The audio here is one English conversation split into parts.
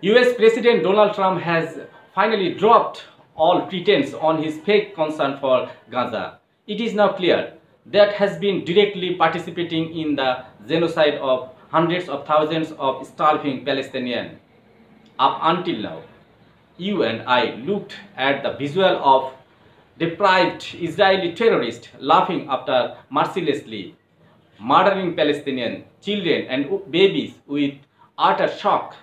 US President Donald Trump has finally dropped all pretense on his fake concern for Gaza. It is now clear that has been directly participating in the genocide of hundreds of thousands of starving Palestinians. Up until now, you and I looked at the visual of deprived Israeli terrorists laughing after mercilessly murdering Palestinian children and babies with utter shock.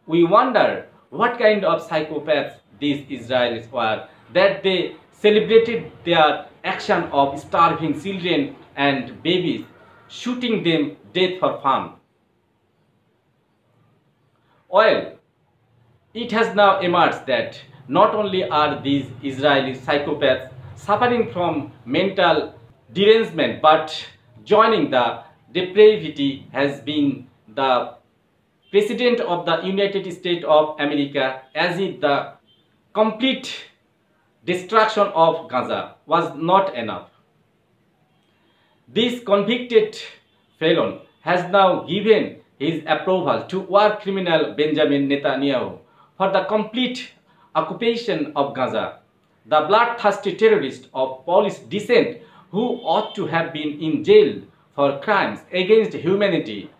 We wonder what kind of psychopaths these Israelis were that they celebrated their action of starving children and babies, shooting them dead for fun. Well, it has now emerged that not only are these Israeli psychopaths suffering from mental derangement, but joining the depravity has been the President of the United States of America, as if the complete destruction of Gaza was not enough. This convicted felon has now given his approval to war criminal Benjamin Netanyahu for the complete occupation of Gaza. The bloodthirsty terrorist of Polish descent who ought to have been in jail for crimes against humanity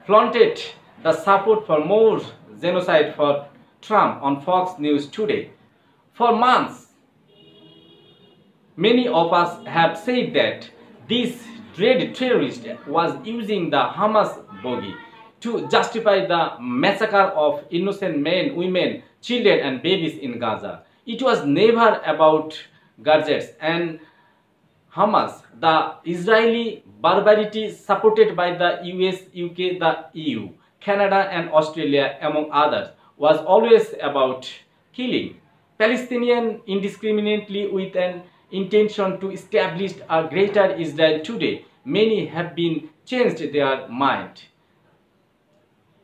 flaunted the support for more genocide for Trump on Fox News today. For months, many of us have said that this dreaded terrorist was using the Hamas bogey to justify the massacre of innocent men, women, children and babies in Gaza. It was never about gadgets and Hamas. The Israeli barbarity supported by the US, UK, the EU, Canada and Australia among others was always about killing Palestinians indiscriminately with an intention to establish a greater Israel. Today, many have been changed their mind.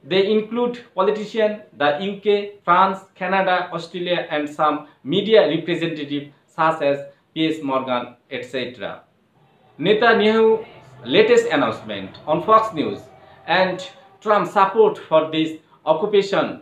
They include politicians, the UK, France, Canada, Australia and some media representatives such as Piers Morgan, etc. Netanyahu's latest announcement on Fox News and Trump's support for this occupation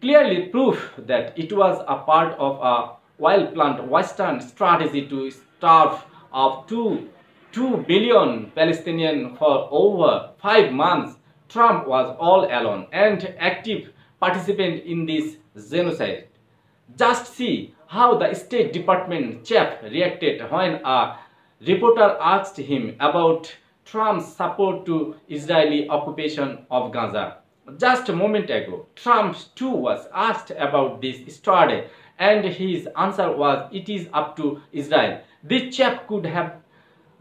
clearly prove that it was a part of a well-planned Western strategy to starve of 2 billion Palestinians for over 5 months. Trump was all alone and active participant in this genocide. Just see how the State Department chief reacted when a reporter asked him about Trump's support to Israeli occupation of Gaza. Just a moment ago, Trump too was asked about this story and his answer was, it is up to Israel. This chap could have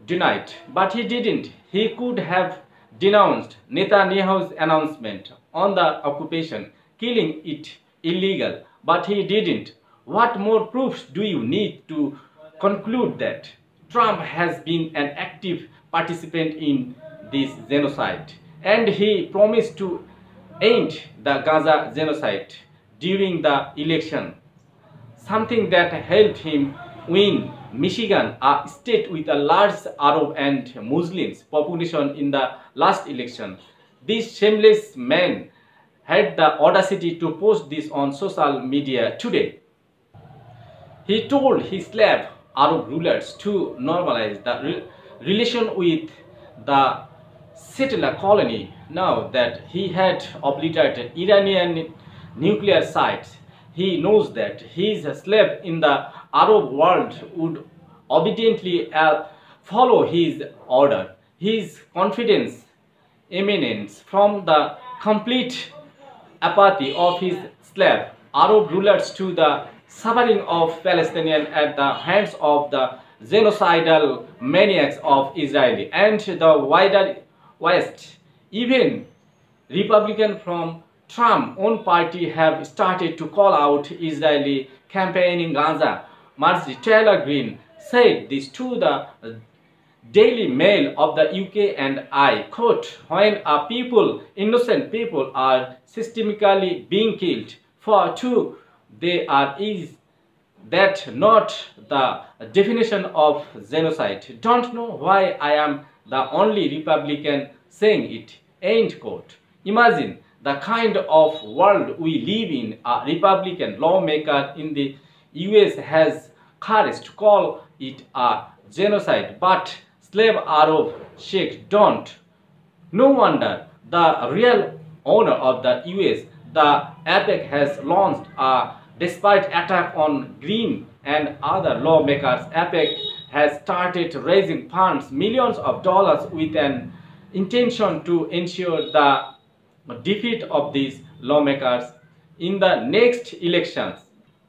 denied, but he didn't. He could have denounced Netanyahu's announcement on the occupation, killing it illegal, but he didn't. What more proofs do you need to conclude that Trump has been an active participant in this genocide and he promised to end the Gaza genocide during the election, something that helped him win Michigan, a state with a large Arab and Muslims population in the last election. This shameless man had the audacity to post this on social media today. He told his slave Arab rulers to normalize the relation with the settler colony now that he had obliterated Iranian nuclear sites. He knows that his slave in the Arab world would obediently follow his order. His confidence emanates from the complete apathy of his slave Arab rulers to the suffering of Palestinians at the hands of the genocidal maniacs of Israel and the wider West. Even Republicans from Trump's own party have started to call out Israeli campaign in Gaza. Marjorie Taylor Greene said this to the Daily Mail of the UK, and I quote, when innocent people are systemically being killed for two, they are, is that not the definition of genocide? Don't know why I am the only Republican saying it, end quote. Imagine the kind of world we live in, a Republican lawmaker in the US has courage to call it a genocide, but slave Arab Sheikh don't. No wonder the real owner of the US, the APEC, has launched a despite attack on Green and other lawmakers. APEC has started raising funds, millions of dollars, with an intention to ensure the defeat of these lawmakers in the next elections.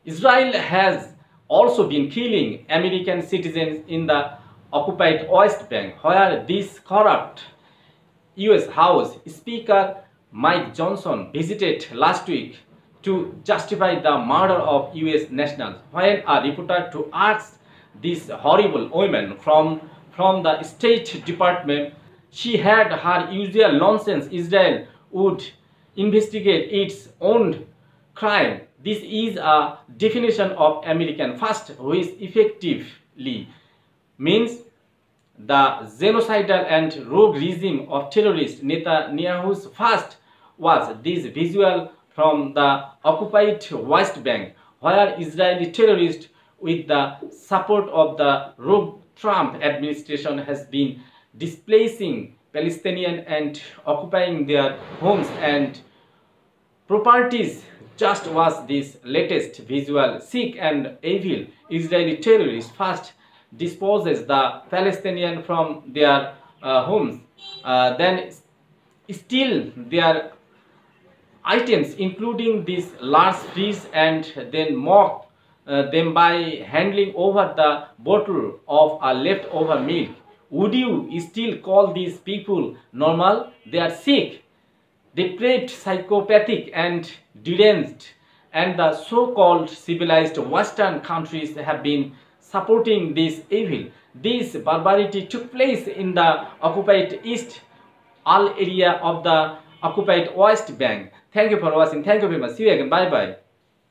Israel has also been killing American citizens in the occupied West Bank, where this corrupt US House Speaker Mike Johnson visited last week to justify the murder of US nationals. When a reporter to ask this horrible woman from the State Department, she had her usual nonsense. Israel would investigate its own crime. This is a definition of American first, which effectively means the genocidal and rogue regime of terrorist Netanyahu's first. Was this visual from the occupied West Bank, where Israeli terrorists, with the support of the rogue Trump administration, has been displacing Palestinians and occupying their homes and properties. Just was this latest visual. Sick and evil Israeli terrorists first disposes the Palestinians from their homes, then steal their items, including this large fridge, and then mock them by handing over the bottle of a leftover milk. Would you still call these people normal? They are sick, depraved, psychopathic, and deranged, and the so-called civilized Western countries have been supporting this evil. This barbarity took place in the occupied East Al area of the occupied West Bank. Thank you for watching. Thank you very much. See you again. Bye bye.